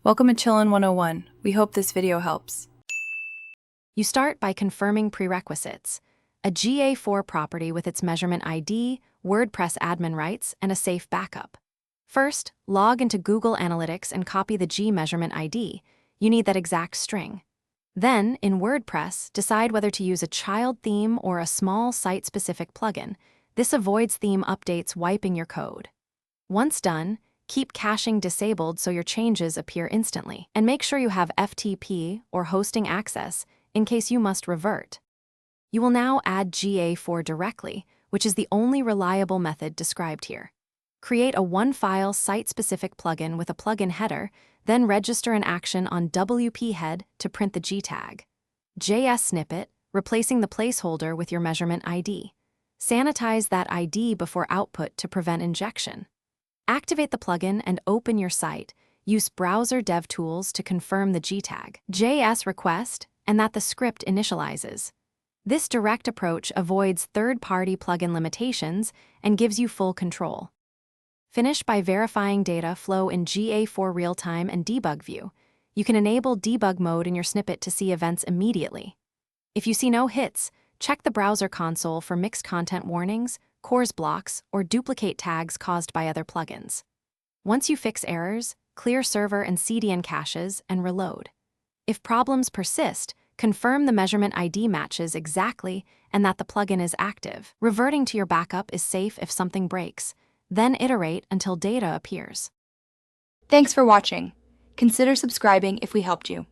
Welcome to Chillin' 101. We hope this video helps. You start by confirming prerequisites: a GA4 property with its measurement ID, WordPress admin rights, and a safe backup. First, log into Google Analytics and copy the G measurement ID. You need that exact string. Then, in WordPress, decide whether to use a child theme or a small site-specific plugin. This avoids theme updates wiping your code. Once done, keep caching disabled so your changes appear instantly, and make sure you have FTP or hosting access in case you must revert. You will now add GA4 directly, which is the only reliable method described here. Create a one-file site-specific plugin with a plugin header, then register an action on WP head to print the G tag. JS snippet, replacing the placeholder with your measurement ID. Sanitize that ID before output to prevent injection. Activate the plugin and open your site. Use browser dev tools to confirm the G tag, JS request, and that the script initializes. This direct approach avoids third-party plugin limitations and gives you full control. Finish by verifying data flow in GA4 real-time and debug view. You can enable debug mode in your snippet to see events immediately. If you see no hits, check the browser console for mixed content warnings, CORS blocks, or duplicate tags caused by other plugins. Once you fix errors, clear server and CDN caches and reload. If problems persist, confirm the measurement ID matches exactly and that the plugin is active. Reverting to your backup is safe if something breaks. Then iterate until data appears. Thanks for watching. Consider subscribing if we helped you.